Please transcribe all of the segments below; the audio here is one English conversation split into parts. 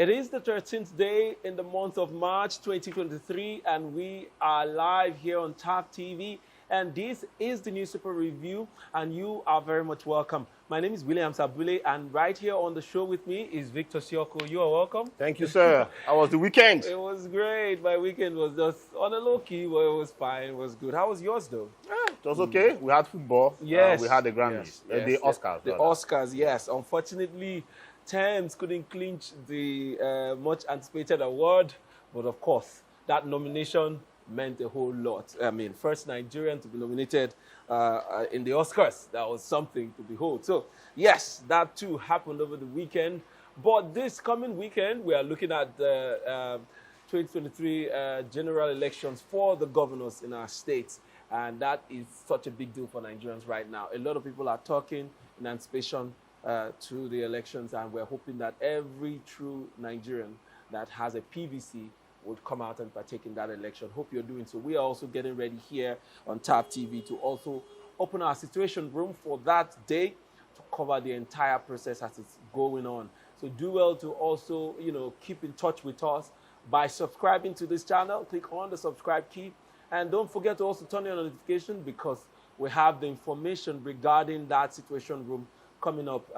It is the 13th day in the month of March 2023, and we are live here on TAP TV. And this is the newspaper review, and you are very much welcome. My name is William Sabule, and right here on the show with me is Victor Sioko. You are welcome. Thank you, sir. How was the weekend? It was great. My weekend was just on a low key, but it was fine. It was good. How was yours, though? It was okay. We had football. Yes. We had the Grammys. Yes. The Oscars. The Oscars, yes. Unfortunately, Thames couldn't clinch the much anticipated award, but of course, that nomination meant a whole lot. I mean, first Nigerian to be nominated in the Oscars. That was something to behold. So, yes, that too happened over the weekend. But this coming weekend, we are looking at the 2023 general elections for the governors in our states. And that is such a big deal for Nigerians right now. A lot of people are talking in anticipation to the elections, and we're hoping that every true Nigerian that has a PVC would come out and partake in that election. Hope you're doing so. We are also getting ready here on TAP TV to also open our situation room for that day to cover the entire process as it's going on. So do well to also, keep in touch with us by subscribing to this channel. Click on the subscribe key, and don't forget to also turn on the notification, because we have the information regarding that situation room coming up,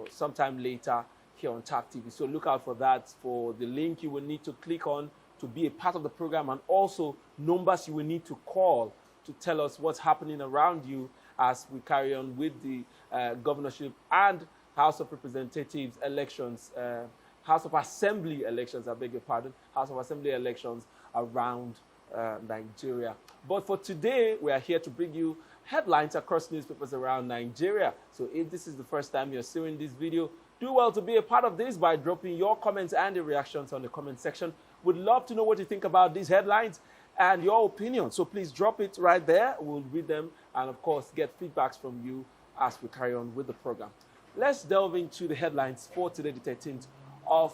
sometime later here on TAP TV. So look out for that, for the link you will need to click on to be a part of the program, and also numbers you will need to call to tell us what's happening around you as we carry on with the governorship and House of Representatives elections, House of Assembly elections, I beg your pardon, House of Assembly elections around Nigeria. But for today, we are here to bring you headlines across newspapers around Nigeria. So if this is the first time you're seeing this video, do well to be a part of this by dropping your comments and the reactions on the comment section. We'd love to know what you think about these headlines and your opinion. So please drop it right there. We'll read them and, of course, get feedbacks from you as we carry on with the program. Let's delve into the headlines for today, the 13th of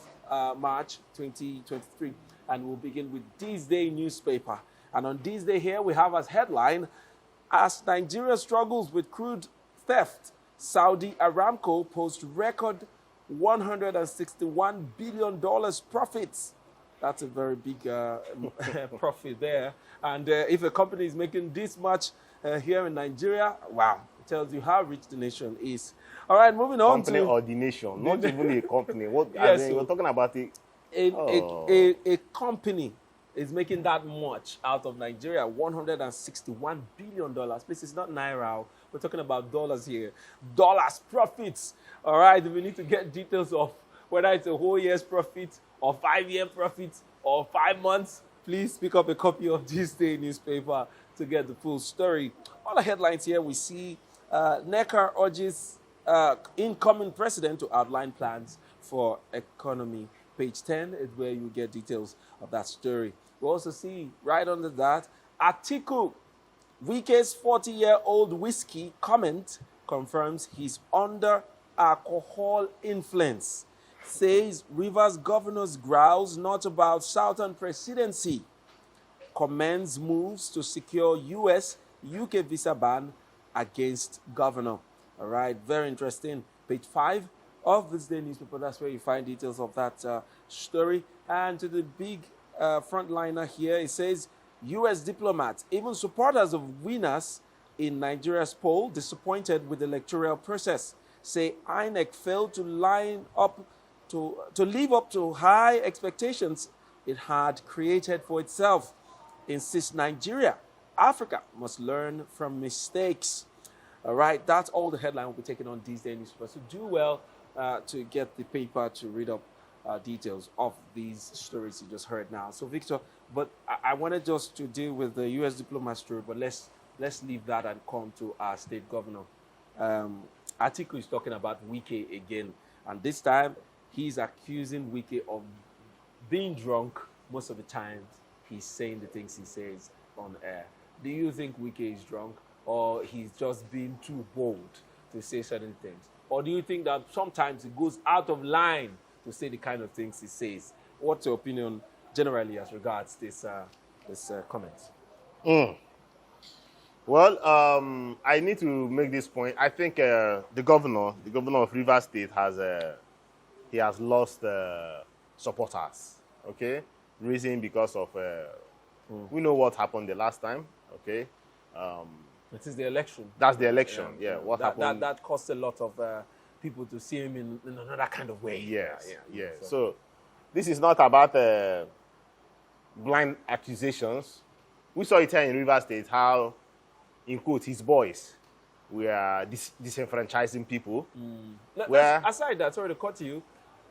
March 2023. And we'll begin with This Day newspaper. And on this day here, we have as headline, as Nigeria struggles with crude theft, Saudi Aramco posts record $161 billion profits. That's a very big profit there. And if a company is making this much here in Nigeria, wow, it tells you how rich the nation is. All right, moving on company to... or the nation, not even a company. What? Yes, we're talking about it. A company is making that much out of Nigeria, $161 billion. Please, it's not Naira. We're talking about dollars here. Dollars profits. All right, we need to get details of whether it's a whole year's profit or 5-year profit or 5 months. Please pick up a copy of This Day newspaper to get the full story. All the headlines here we see, NECA urges incoming president to outline plans for economy. Page 10 is where you get details of that story. We also see right under that, Atiku, Wike's 40-year-old whiskey comment confirms he's under alcohol influence. Says Rivers governor's growls not about Southern presidency. Commends moves to secure US-UK visa ban against governor. All right, very interesting. Page 5 of This Day newspaper, that's where you find details of that story. And to the big frontliner here, it says, U.S. diplomats, even supporters of winners in Nigeria's poll, disappointed with the electoral process, say INEC failed to live up to high expectations it had created for itself. Insist Nigeria, Africa must learn from mistakes. All right, that's all the headline we'll be taking on This Day newspaper. So do well to get the paper to read up details of these stories you just heard now. So Victor, but I wanted just to deal with the U.S. diplomat story, but let's leave that and come to our state governor. Atiku is talking about Wike again, and this time he's accusing Wike of being drunk. Most of the time he's saying the things he says on air. Do you think Wike is drunk, or he's just being too bold to say certain things? Or do you think that sometimes he goes out of line to say the kind of things he says? What's your opinion generally as regards this comment? Well, I need to make this point. I think the governor of Rivers State has lost supporters. Okay, reason because of we know what happened the last time. Okay, it is the election. That's the election. Yeah, what happened? That cost a lot of people to see him in another kind of way. Yes, yeah. So this is not about blind accusations. We saw it here in Rivers State how, in quote, his boys were disenfranchising people. Aside that, sorry to cut you,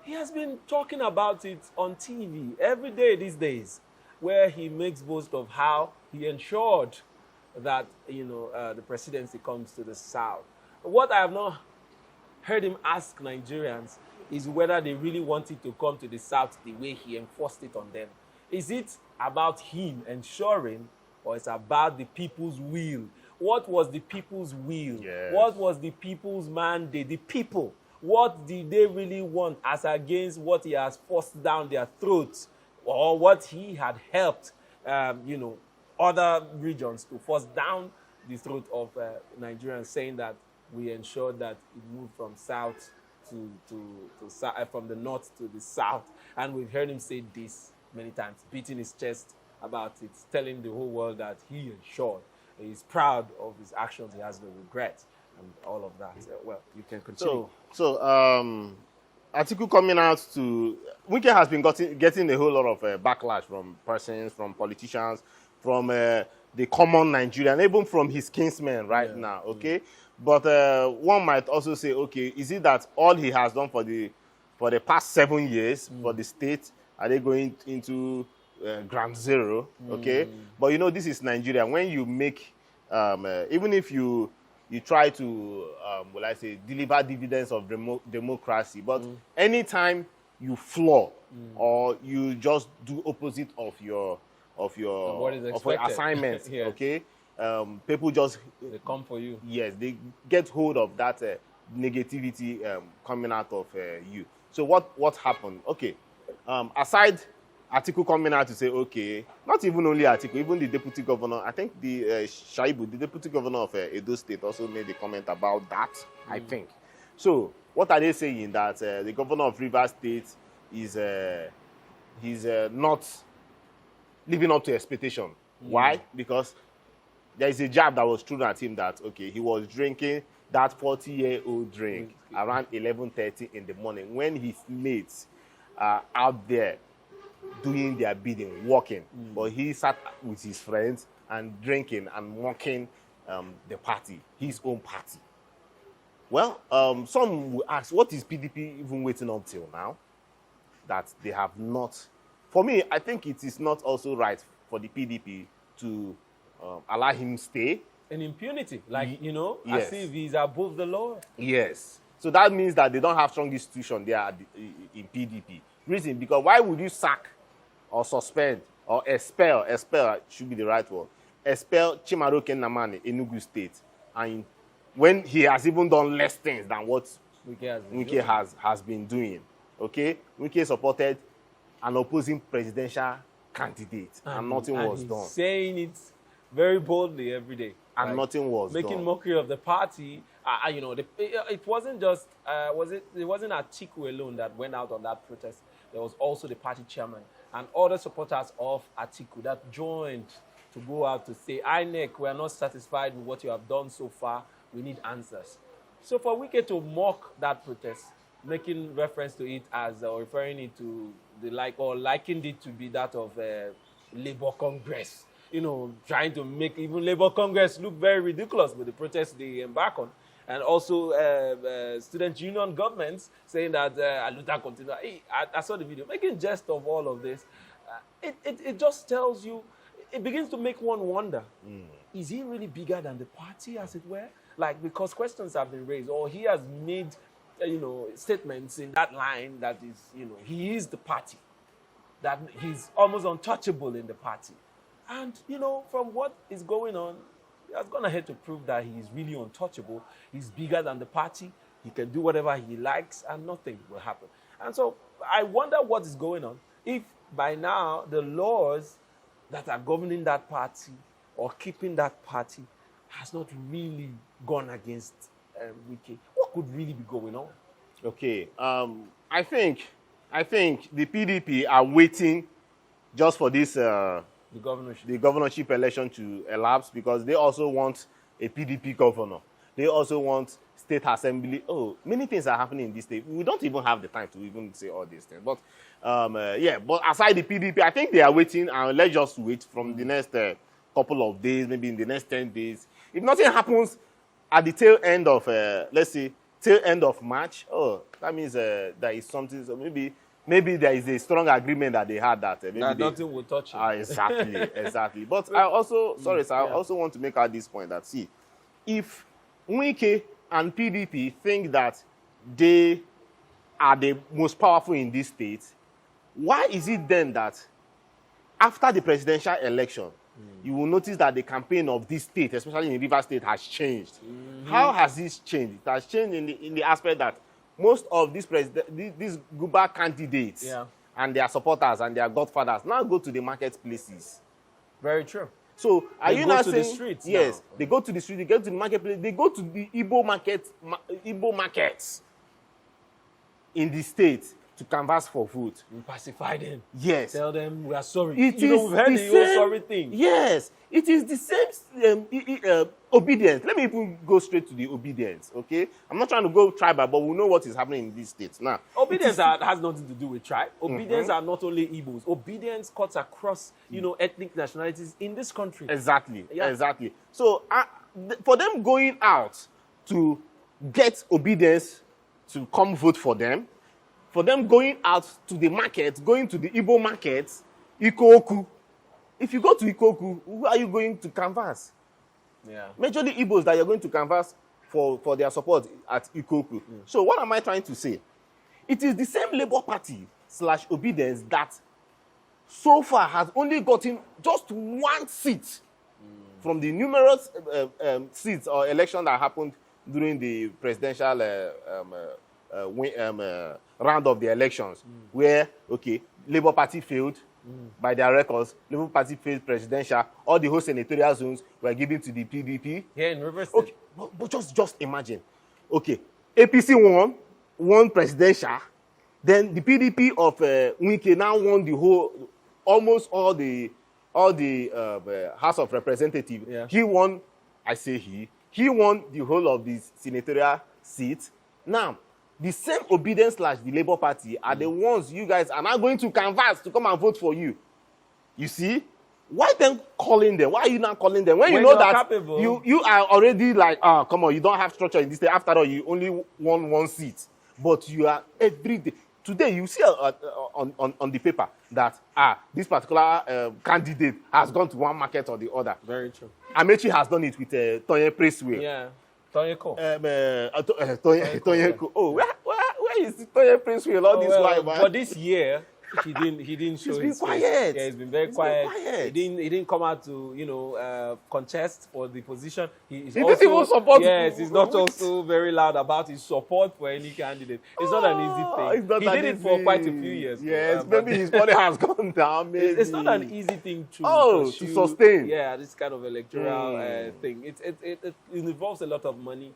he has been talking about it on TV every day these days, where he makes boast of how he ensured that the presidency comes to the South. What I have not heard him ask Nigerians is whether they really want it to come to the South the way he enforced it on them. Is it about him ensuring, or it's about the people's will? What was the people's will? Yes. What was the people's mandate? The people, what did they really want as against what he has forced down their throats, or what he had helped, other regions to force down the throat of Nigerians, saying that we ensured that it moved from south from the north to the south. And we've heard him say this many times, beating his chest about it, telling the whole world that he ensured. He's proud of his actions. He has no regret and all of that. Well, you can continue. So Atiku coming out to... Wike has been getting a whole lot of backlash from persons, from politicians, from the common Nigerian, even from his kinsmen now, okay? But one might also say, okay, is it that all he has done for the past 7 years for the state, are they going into ground zero, okay? But this is Nigeria. When you make, even if you try to, deliver dividends of democracy, but anytime you flaw or you just do opposite of your assignments, yes. Okay? People just... They come for you. Yes, they get hold of that negativity coming out of you. So what happened? Okay, aside Atiku coming out to say, okay, not even only Atiku, even the deputy governor, I think the Shaibu, the deputy governor of Edo State, also made a comment about that, I think. So what are they saying? That the governor of Rivers State is he's not living up to expectation. Why? Because there is a jab that was thrown at him that, okay, he was drinking that 40-year-old drink around 11:30 in the morning when his mates are out there doing their bidding, walking. But he sat with his friends and drinking and mocking the party, his own party. Well, some will ask, what is PDP even waiting up till now? That they have not... For me, I think it is not also right for the PDP to allow him stay. In impunity, like, Yes. as if he's above the law. Yes. So that means that they don't have strong institution there in PDP. Reason, because why would you sack or suspend or expel should be the right word, expel Chimaroke Namani in Enugu State, and when he has even done less things than what Wike has been doing. Okay? Wike supported an opposing presidential candidate, and nothing was done. Saying it very boldly every day. And nothing was making done. mockery of the party. It wasn't just, it wasn't Atiku alone that went out on that protest. There was also the party chairman and other supporters of Atiku that joined to go out to say, INEC, we are not satisfied with what you have done so far. We need answers. So for Wike to mock that protest, making reference to it as, or referring it to or likened it to be that of Labour Congress, trying to make even Labour Congress look very ridiculous with the protests they embark on. And also student union governments saying that Aluta continue. Hey, I saw the video, making jest of all of this. It just tells you, it begins to make one wonder, is he really bigger than the party, as it were? Like, because questions have been raised, or he has made, statements in that line that is, he is the party, that he's almost untouchable in the party. And, from what is going on, he has gone ahead to prove that he is really untouchable. He's bigger than the party. He can do whatever he likes and nothing will happen. And so I wonder what is going on. If by now the laws that are governing that party or keeping that party has not really gone against Wike, what could really be going on? Okay, I think I think the PDP are waiting just for this The governorship. the governorship election to elapse because they also want a PDP governor. They also want state assembly. Oh, many things are happening in this state. We don't even have the time to even say all these things. But yeah, but aside the PDP, I think they are waiting, and let's just wait from the next couple of days, maybe in the next 10 days. If nothing happens at the tail end of, let's say, tail end of March, oh, that means there is something, so maybe there is a strong agreement that they had that maybe nothing will touch it. Exactly, exactly. But I also, sorry, sir, I also want to make out this point that, see, if Wike and PDP think that they are the most powerful in this state, why is it then that after the presidential election, you will notice that the campaign of this state, especially in Rivers State, has changed? How has this changed? It has changed in the aspect that most of these Guba candidates and their supporters and their godfathers now go to the marketplaces. Very true. So are you not saying? The streets yes, now. They go to the street, they go to the marketplace, they go to the Igbo markets in the state to canvass for vote. You pacify them. Yes. Tell them we are sorry. We've heard the whole sorry thing. Yes. It is the same obedience. Let me even go straight to the obedience, okay? I'm not trying to go tribal, but we know what is happening in these states. Now, obedience has nothing to do with tribe. Obedience are not only Igbos. Obedience cuts across, ethnic nationalities in this country. Exactly. Yeah. Exactly. So for them going out to get obedience to come vote for them, for them going out to the market, going to the Igbo market, Ikoku. If you go to Ikoku, who are you going to canvass? Yeah. Majorly Igbos that you're going to canvass for their support at Ikoku. So what am I trying to say? It is the same Labour Party / obedience that so far has only gotten just one seat from the numerous seats or election that happened during the presidential round of the elections, where, okay, Labour Party failed by their records. Labour Party failed presidential. All the whole senatorial zones were given to the PDP. Yeah, in Rivers State. Okay, but just imagine. Okay, APC won presidential. Then the PDP of Wike now won almost all the House of Representatives. Yeah. He won. I say he won the whole of the senatorial seats. Now, the same obedience / the Labour Party are the ones you guys are now going to canvass to come and vote for you. You see? Why then calling them? Why are you not calling them? When you know that you are already like, come on, you don't have structure in this state. After all, you only won one seat. But you are every day. Today, you see on the paper that this particular candidate has gone to one market or the other. Very true. Amechi has done it with Tonye Pressway. Yeah. Tonyeko. Tonyeko. Oh, where is Tonye Pressway all this while, man? For this year, he didn't show He's been quiet. Yeah, he's been very quiet. He didn't come out to contest for the position. He didn't even support. Yes, he's not also very loud about his support for any candidate. It's not an easy thing. He did it for quite a few years. Yes, maybe his money has gone down. Maybe it's not an easy thing to sustain. Yeah, this kind of electoral thing. It involves a lot of money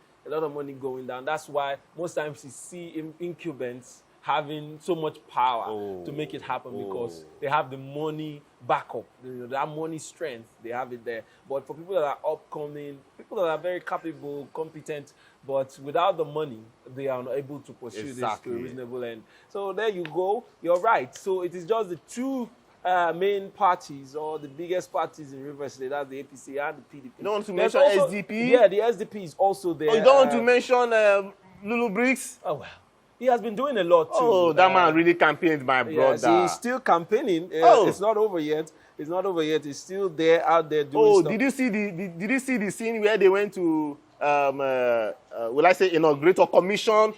going down. That's why most times you see incumbents having so much power to make it happen because they have the money backup, that money strength, they have it there. But for people that are upcoming, people that are very capable, competent, but without the money, they are not able to pursue this to a reasonable end. So there you go. You're right. So it is just the two main parties or the biggest parties in Rivers State, that's the APC and the PDP. You don't want to mention SDP? Yeah, the SDP is also there. Oh, you don't want to mention Lulu Briggs? Oh, well. He has been doing a lot too. Oh, that man really campaigned, my brother. Yes, he's still campaigning. It's not over yet. He's still there, out there doing stuff. Did you see the scene where they went to will I say inaugurate or commission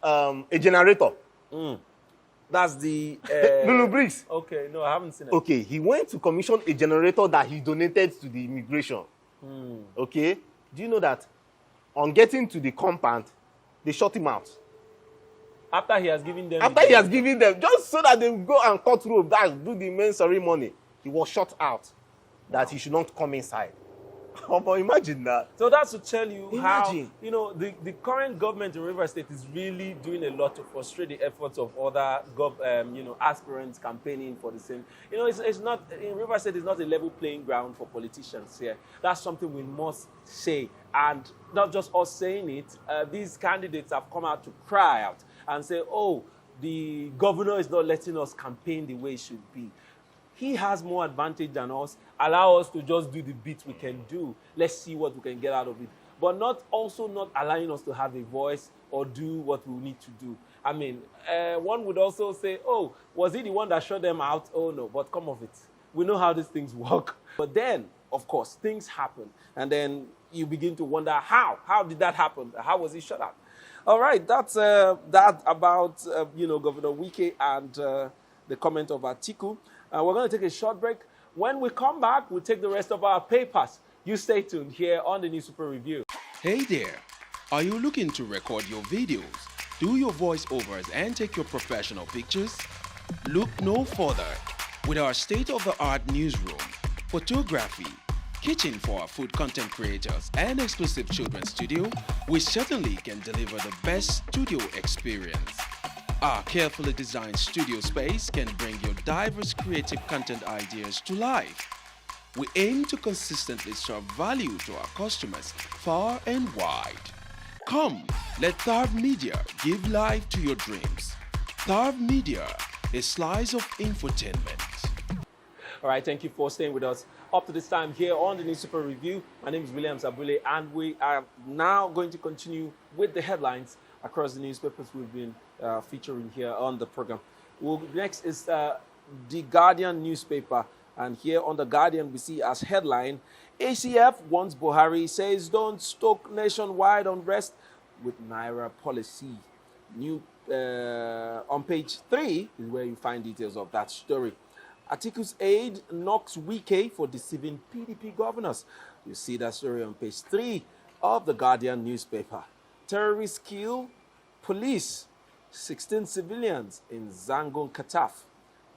a generator? That's the Lulu Briggs. Okay, no, I haven't seen it. Okay, he went to commission a generator that he donated to the immigration. Okay, do you know that on getting to the compound, they shut him out? After he has given them, just so that they go and cut rope, do the main ceremony, he was shut out, that he should not come inside. Imagine that. So that's to tell you Imagine. how, you know, the current government in Rivers State is really doing a lot to frustrate the efforts of other, you know, aspirants campaigning for the same. You know, it's not, in Rivers State, it's not a level playing ground for politicians here. That's something we must say. And not just us saying it, these candidates have come out to cry out and say, oh, the governor is not letting us campaign the way it should be. He has more advantage than us. Allow us to just do the bit we can do. Let's see what we can get out of it. But not allowing us to have a voice or do what we need to do. I mean, one would also say, oh, was he the one that shut them out? Oh, no, but come of it. We know how these things work. But then, of course, things happen. And then you begin to wonder, how? How did that happen? How was he shut out? All right, that's that about, you know, Governor Wike and the comment of Atiku. We're going to take a short break. When we come back, we'll take the rest of our papers. You stay tuned here on the Newspaper Review. Hey there, are you looking to record your videos, do your voiceovers, and take your professional pictures? Look no further. With our state-of-the-art newsroom, photography, kitchen for our food content creators, and exclusive children's studio, we certainly can deliver the best studio experience. Our carefully designed studio space can bring your diverse creative content ideas to life. We aim to consistently serve value to our customers far and wide. Come, let Tharv Media give life to your dreams. Tharv Media, a slice of infotainment. All right, thank you for staying with us up to this time here on the Newspaper Review. My name is William Zabule, and we are now going to continue with the headlines across the newspapers we've been featuring here on the program. Next is The Guardian newspaper. And here on The Guardian, we see as headline, ACF wants Buhari, says don't stoke nationwide unrest with Naira policy. On page 3 is where you find details of that story. Atiku's aide knocks Wike for deceiving PDP governors. You see that story on page 3 of The Guardian newspaper. Terrorists kill police, 16 civilians in Zangon Kataf.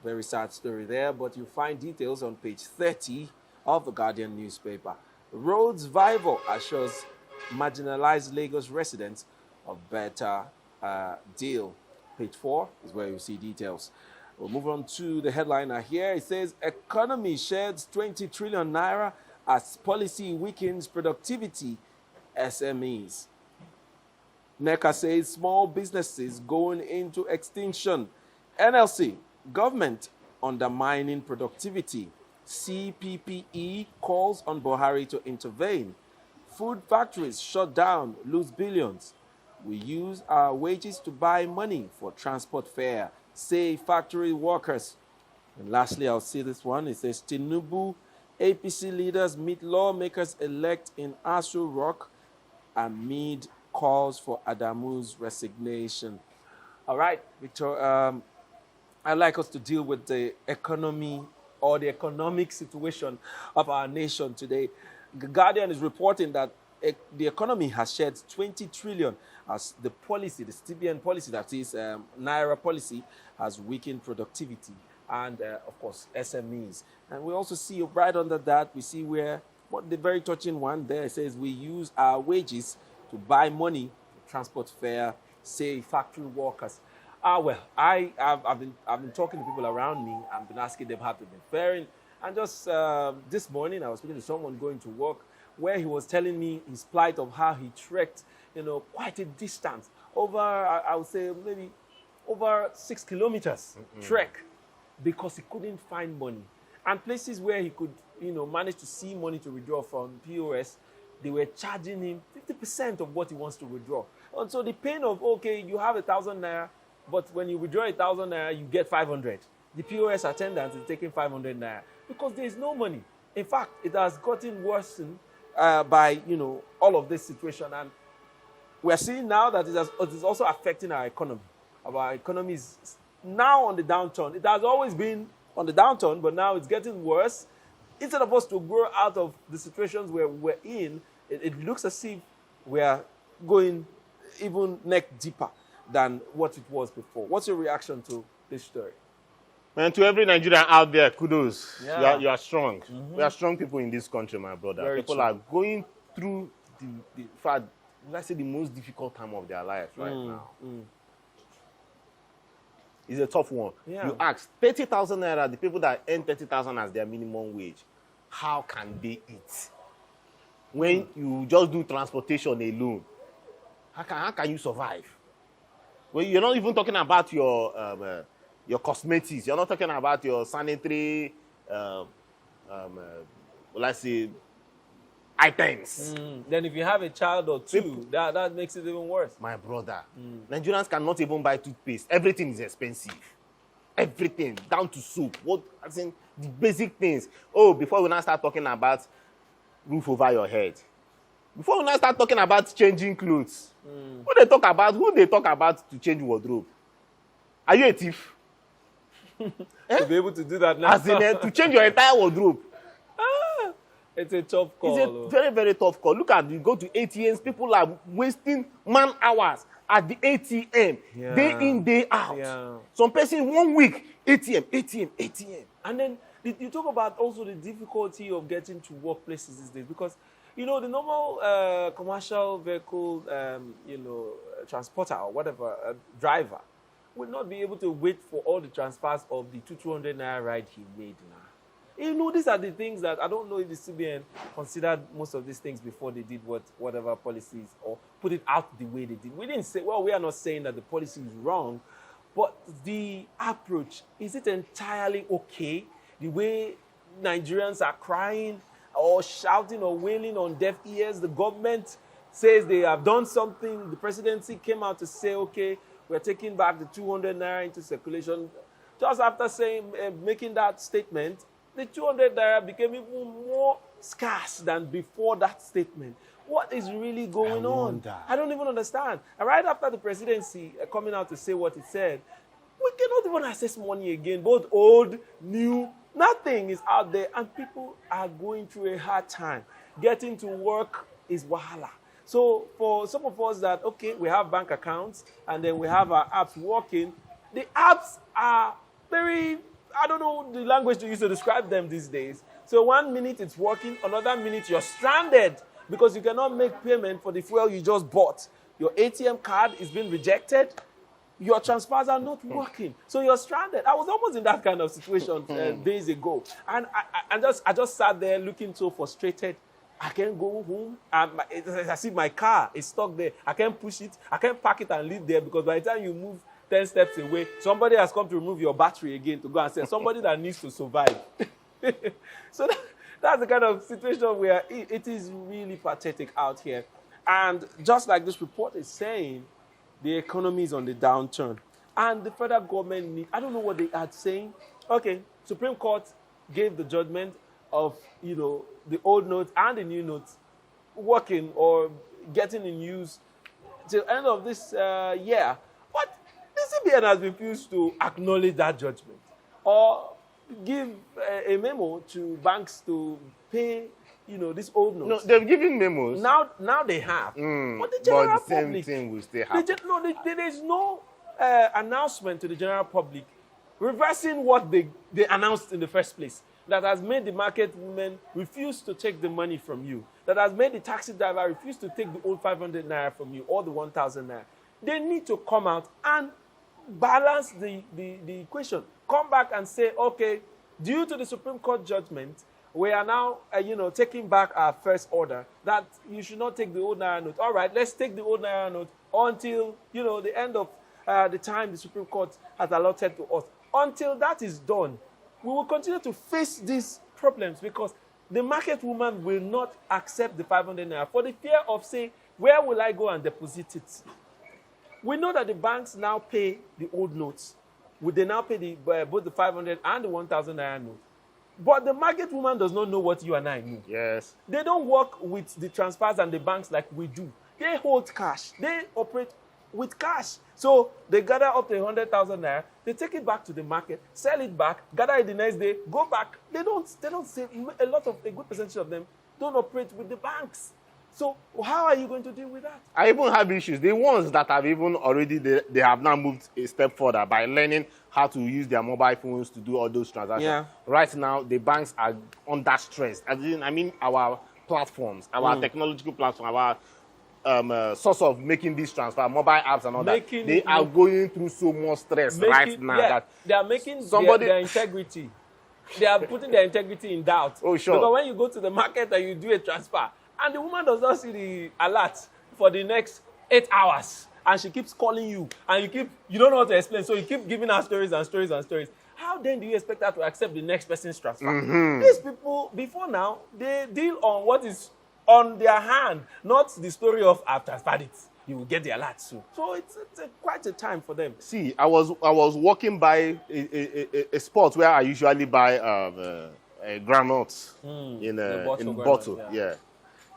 Very sad story there, but you find details on page 30 of The Guardian newspaper. Roads Vival assures marginalized Lagos residents a better deal. Page 4 is where you see details. We'll move on to the headliner here. It says, economy sheds 20 trillion naira as policy weakens productivity, SMEs. NECA says small businesses going into extinction. NLC, government undermining productivity. CPPE calls on Buhari to intervene. Food factories shut down, lose billions. We use our wages to buy money for transport fare, say factory workers. And lastly, I'll see this one. It says, Tinubu, APC leaders meet lawmakers elect in Asu Rock amid calls for Adamu's resignation. All right, Victor, I'd like us to deal with the economy or the economic situation of our nation today. The Guardian is reporting that the economy has shed 20 trillion as the policy, the CBN policy, that is Naira policy, has weakened productivity and, of course, SMEs. And we also see right under that, we see where the very touching one there says we use our wages to buy money for transport fare, say factory workers. Well, I've been talking to people around me. I've been asking them how they've been faring. And just this morning, I was speaking to someone going to work where he was telling me his plight of how he trekked, quite a distance, over, I would say, maybe over 6 kilometers trek, because he couldn't find money. And places where he could, manage to see money to withdraw from POS, they were charging him 50% of what he wants to withdraw. And so the pain of, okay, you have 1,000 naira, but when you withdraw 1,000 naira, you get 500. The POS attendant is taking 500 naira because there is no money. In fact, it has gotten worse by, all of this situation. And we're seeing now that it is also affecting our economy. Our economy is now on the downturn. It has always been on the downturn, but now it's getting worse. Instead of us to grow out of the situations where we're in, it looks as if we're going even neck deeper than what it was before. What's your reaction to this story? And to every Nigerian out there, kudos. Yeah. You are strong. We are strong people in this country, my brother. Very People true. are going through in fact, let's say the most difficult time of their lives right now. It's a tough one. Yeah. You ask 30,000 naira, the people that earn 30,000 as their minimum wage, how can they eat? When you just do transportation alone, how can you survive? Well, you're not even talking about your cosmetics. You're not talking about your sanitary, let's say, items. Then if you have a child or two, that makes it even worse. My brother, Nigerians cannot even buy toothpaste. Everything is expensive. Everything, down to soap. As in the basic things. Oh, before we now start talking about roof over your head. Before we now start talking about changing clothes. Who they talk about to change wardrobe? Are you a thief? To be able to do that now. As in, to change your entire wardrobe. It's a tough call. It's a very, very tough call. Look at, you go to ATMs, people are wasting man hours at the ATM, day in, day out. Yeah. Some person 1 week, ATM. And then you talk about also the difficulty of getting to workplaces these days because, you know, the normal commercial vehicle, transporter or whatever, driver will not be able to wait for all the transfers of the 200 naira ride he made now. You know, these are the things that I don't know if the CBN considered most of these things before they did whatever policies or put it out the way they did. We didn't say, well, we are not saying that the policy is wrong, but the approach, is it entirely okay? The way Nigerians are crying or shouting or wailing on deaf ears, the government says they have done something. The presidency came out to say, okay, we're taking back the 200 naira into circulation. Just after making that statement, the 200 naira became even more scarce than before that statement. What is really going on? I don't even understand. And right after the presidency coming out to say what it said, we cannot even access money again. Both old, new, nothing is out there. And people are going through a hard time. Getting to work is wahala. So for some of us that, okay, we have bank accounts and then we have our apps working, the apps are very, I don't know the language to use to describe them these days. So 1 minute it's working, another minute you're stranded because you cannot make payment for the fuel you just bought. Your ATM card is being rejected. Your transfers are not working. So you're stranded. I was almost in that kind of situation days ago. And I just sat there looking so frustrated. I can't go home. I see my car is stuck there. I can't push it. I can't park it and leave there because by the time you move 10 steps away, somebody has come to remove your battery again to go and say, somebody that needs to survive. So that's the kind of situation we are in. It is really pathetic out here. And just like this report is saying, the economy is on the downturn. And the federal government, I don't know what they are saying. Okay, Supreme Court gave the judgment of, the old notes and the new notes working or getting in use till end of this year. But the CBN has refused to acknowledge that judgment or give a memo to banks to pay, these old notes. No, they've given memos. Now they have. But the general but the same public, thing will still happen. there is no announcement to the general public reversing what they announced in the first place. That has made the market women refuse to take the money from you. That has made the taxi driver refuse to take the old 500 naira from you or the 1,000 naira. They need to come out and balance the equation. Come back and say, okay, due to the Supreme Court judgment, we are now, taking back our first order that you should not take the old naira note. All right, let's take the old naira note until, the end of the time the Supreme Court has allotted to us. Until that is done, we will continue to face these problems because the market woman will not accept the 500 naira for the fear of saying, where will I go and deposit it? We know that the banks now pay the old notes. They now pay both the 500 and the 1,000 naira note. But the market woman does not know what you and I know. Yes. They don't work with the transfers and the banks like we do. They hold cash. They operate with cash. So they gather up to 100,000 naira, they take it back to the market, sell it back, gather it the next day, go back. They don't say a good percentage of them don't operate with the banks. So how are you going to deal with that? I even have issues. The ones that have even already, they have now moved a step further by learning how to use their mobile phones to do all those transactions. Yeah. Right now, the banks are under stress. I mean, our platforms, our technological platform, our source of making this transfer, mobile apps and all that, they are going through so much stress right now. Yeah, that they are making somebody, their integrity. They are putting their integrity in doubt. Oh, sure. Because when you go to the market and you do a transfer, and the woman does not see the alert for the next 8 hours, and she keeps calling you, and you don't know what to explain, so you keep giving her stories and stories and stories. How then do you expect her to accept the next person's transfer? These people, before now, they deal on what is on their hand, not the story of I've transferred it. You will get the alert soon. So it's quite a time for them. See, I was walking by a spot where I usually buy granules in bottle. Yeah.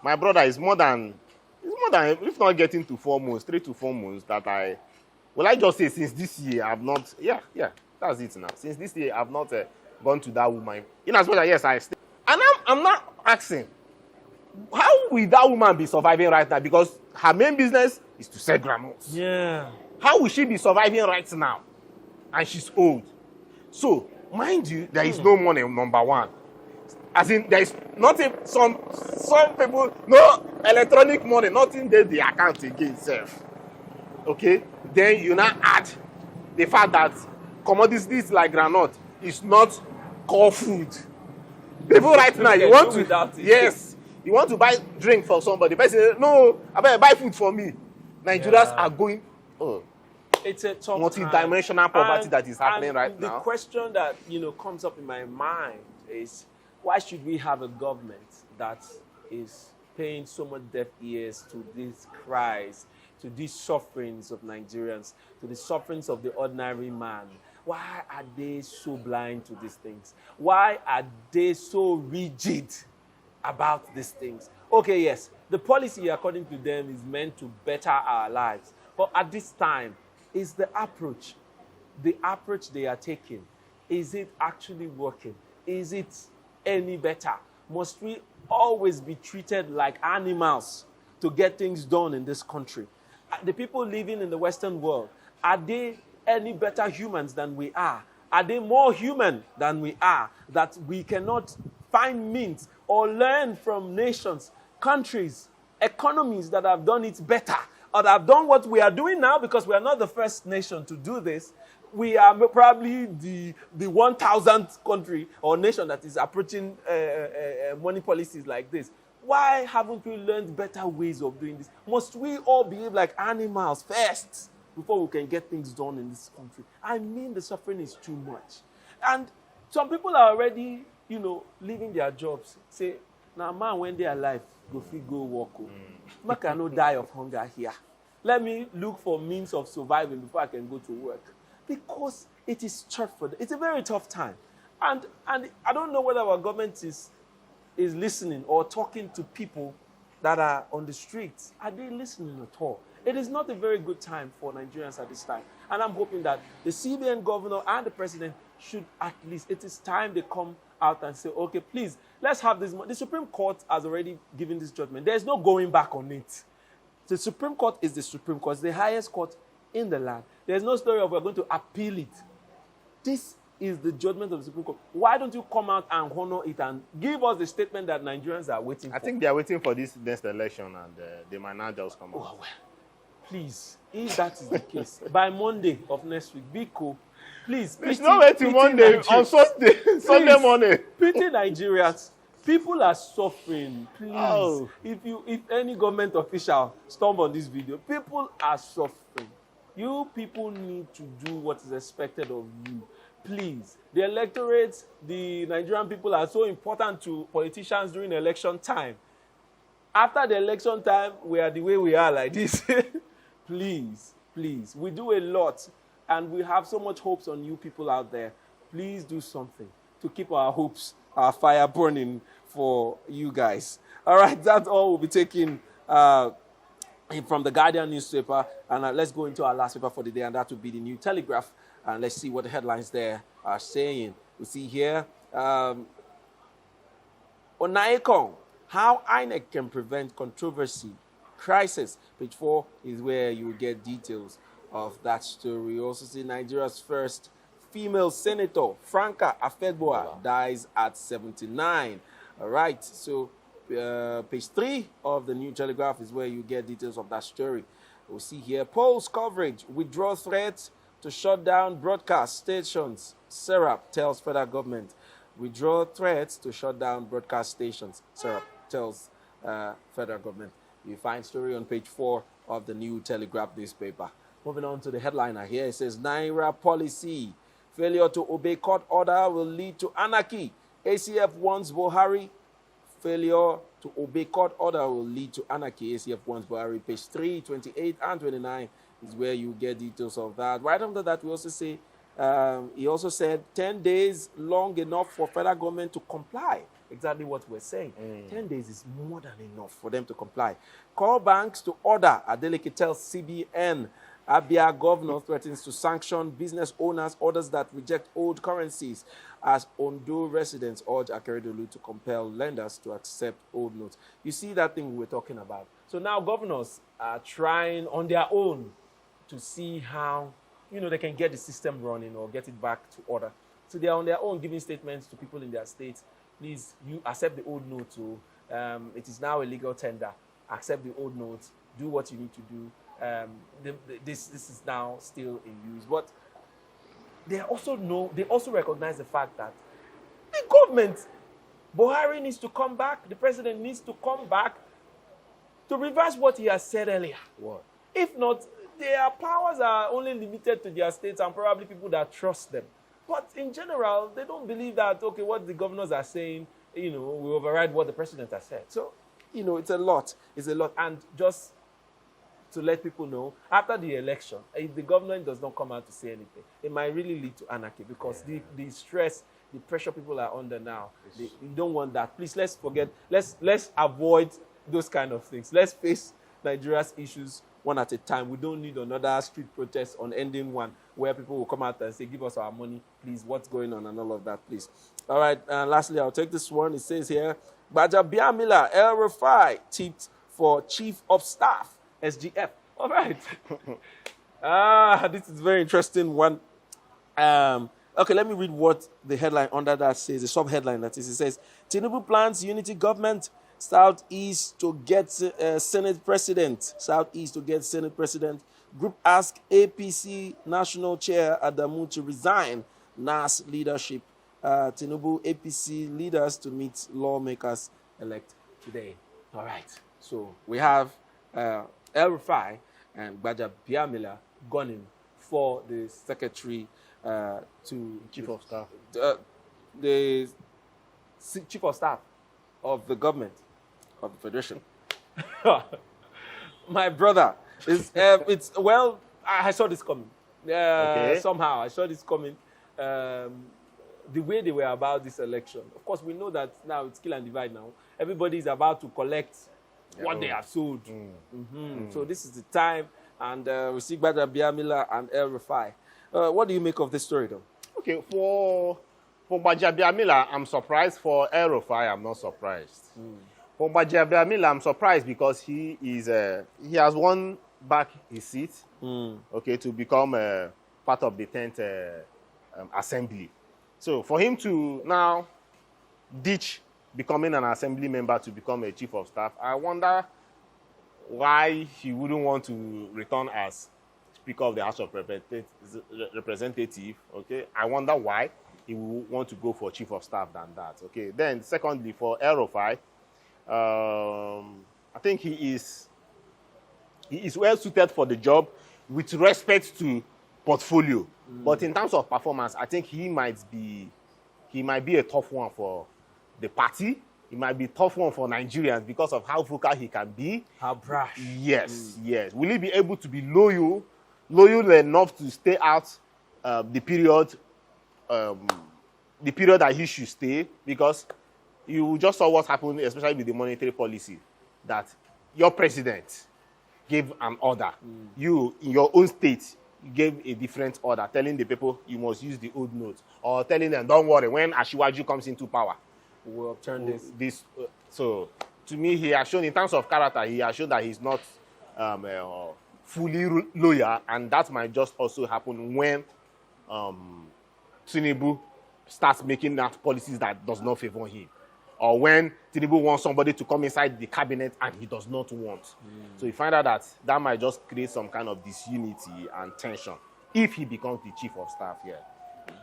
My brother is more than, if not getting to 4 months, 3 to 4 months that I just say since this year I've not, that's it now. Since this year I've not gone to that woman. In as much as yes, I stay. And I'm not asking, how will that woman be surviving right now? Because her main business is to sell granules. Yeah. How will she be surviving right now? And she's old. So, mind you, there is no money, number one. As in, there is nothing, some people, no electronic money, nothing there the account again, self. Okay? Then you now add the fact that commodities like granite is not core food. People right now, you want to, yes, you want to buy drink for somebody. But say, no, I better buy food for me. Nigerians are going, it's a tough multi-dimensional poverty that is happening right now. The question that comes up in my mind is, why should we have a government that is paying so much deaf ears to these cries, to these sufferings of Nigerians, to the sufferings of the ordinary man? Why are they so blind to these things? Why are they so rigid about these things? Okay, yes, the policy, according to them, is meant to better our lives. But at this time, is the approach they are taking, is it actually working? Is it any better? Must we always be treated like animals to get things done in this country? The people living in the Western world, are they any better humans than we are? Are they more human than we are, that we cannot find means or learn from nations, countries, economies that have done it better, or that have done what we are doing now? Because we are not the first nation to do this. We are probably the 1,000th country or nation that is approaching money policies like this. Why haven't we learned better ways of doing this? Must we all behave like animals first before we can get things done in this country? I mean, the suffering is too much. And some people are already, leaving their jobs. Say, now man, when they're alive, go work. Man cannot die of hunger here. Let me look for means of surviving before I can go to work. Because it is tough for them. It's a very tough time. And I don't know whether our government is listening or talking to people that are on the streets. Are they listening at all? It is not a very good time for Nigerians at this time. And I'm hoping that the CBN governor and the president should at least, it is time they come out and say, okay, please, let's have this. The Supreme Court has already given this judgment. There's no going back on it. The Supreme Court is the Supreme Court. It's the highest court in the land. There's no story of we're going to appeal it. This is the judgment of the Supreme Court. Why don't you come out and honor it and give us the statement that Nigerians are waiting for? I think they are waiting for this next election, and they might not just come out. Oh, well, please, if that is the case, by Monday of next week, be cool. Please, it's not waiting Monday, on Sunday morning. Pity Nigerians. People are suffering. Please, if any government official stumble on this video, people are suffering. You people need to do what is expected of you. Please. The electorate, the Nigerian people are so important to politicians during election time. After the election time, we are the way we are like this. Please. We do a lot, and we have so much hopes on you people out there. Please do something to keep our hopes, our fire burning for you guys. All right, that's all we'll be taking from the Guardian newspaper. And let's go into our last paper for the day, and that will be the New Telegraph. And let's see what the headlines there are saying. We see here, Onaekong How INEC can prevent controversy, crisis. Page 4 is where you will get details of that story. You also see Nigeria's first female senator, Franca Afedboa, dies at 79. All right, so page 3 of the New Telegraph is where you get details of that story. We'll see here, polls coverage, withdraw threats to shut down broadcast stations. Serap tells federal government. Withdraw threats to shut down broadcast stations. Serap tells federal government. You find story on page 4 of the New Telegraph newspaper. Moving on to the headliner here, it says Naira policy. Failure to obey court order will lead to anarchy. ACF warns Buhari. Failure to obey court order will lead to anarchy. ACF warns Buhari. Page 3, 28, and 29 is where you get details of that. Right under that, we also say, he also said 10 days long enough for federal government to comply. Exactly what we're saying. 10 days is more than enough for them to comply. Call banks to order. Adeleke tells CBN. Abia governor threatens to sanction business owners, orders that reject old currencies, as Ondo residents urge Akeredolu to compel lenders to accept old notes. You see that thing we were talking about. So now governors are trying on their own to see how, they can get the system running or get it back to order. So they are on their own giving statements to people in their states. Please, you accept the old note. So it is now a legal tender. Accept the old notes. Do what you need to do. This is now still in use, but they also recognize the fact that the government, Buhari needs to come back, the president needs to come back to reverse what he has said earlier. What? If not, their powers are only limited to their states and probably people that trust them. But in general, they don't believe that, okay, what the governors are saying, will override what the president has said. So, it's a lot. It's a lot. And just to let people know, after the election, if the government does not come out to say anything, it might really lead to anarchy because the stress, the pressure people are under now, you don't want that. Please, let's avoid those kind of things. Let's face Nigeria's issues one at a time. We don't need another street protest on ending one where people will come out and say, give us our money, please, what's going on and all of that, please. All right, lastly, I'll take this one. It says here, Gbajabiamila, El-Rufai tipped for chief of staff. SGF. All right. This is a very interesting one. Okay, let me read what the headline under that says, the sub-headline that is. It says, Tinubu plans unity government, Southeast to get Senate president. Southeast to get Senate president. Group ask APC national chair Adamu to resign. NAS leadership. Tinubu APC leaders to meet lawmakers elect today. All right. So we have El-Rufai and Gbajabiamila gunning for the secretary to Chief of Staff. The chief of staff of the government of the federation. My brother, I saw this coming. Okay. Somehow I saw this coming. The way they were about this election. Of course, we know that now it's kill and divide now. Everybody is about to collect what they have sold. So this is the time, and we see Gbajabiamila and El-Rufai. What do you make of this story, though? Okay, for Gbajabiamila, I'm surprised. For El-Rufai, I'm not surprised. For Gbajabiamila, I'm surprised because he has won back his seat, to become part of the 10th assembly. So for him to now ditch becoming an assembly member to become a chief of staff, I wonder why he wouldn't want to return as Speaker of the House of Representatives. Okay, I wonder why he would want to go for chief of staff than that. Okay, then secondly, for El-Rufai, I think he is well suited for the job with respect to portfolio. But in terms of performance, I think he might be a tough one for the party. It might be a tough one for Nigerians because of how vocal he can be. How brash. Yes. Will he be able to be loyal enough to stay out the period that he should stay? Because you just saw what happened, especially with the monetary policy, that your president gave an order. You, in your own state, gave a different order, telling the people you must use the old notes, or telling them, don't worry, when Ashiwaju comes into power, we'll upturn this. So to me, he has shown, in terms of character, he has shown that he's not fully loyal, and that might just also happen when Tinubu starts making out policies that does not favor him, or when Tinubu wants somebody to come inside the cabinet and he does not want. So you find out that that might just create some kind of disunity and tension if he becomes the chief of staff here.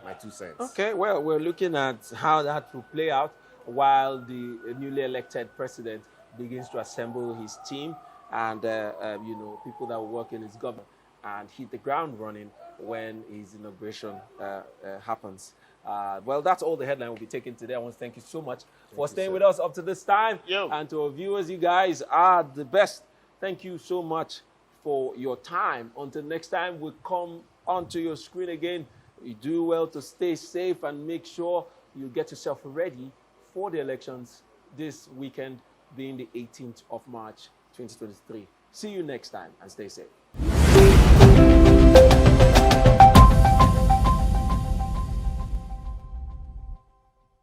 My 2 cents. Okay, well, we're looking at how that will play out while the newly elected president begins to assemble his team and, people that will work in his government and hit the ground running when his inauguration happens. Well, that's all the headline we'll be taking today. I want to thank you so much for staying with us up to this time. Yo. And to our viewers, you guys are the best. Thank you so much for your time. Until next time, we come onto your screen again. You do well to stay safe and make sure you get yourself ready for the elections this weekend, being the 18th of March, 2023. See you next time and stay safe.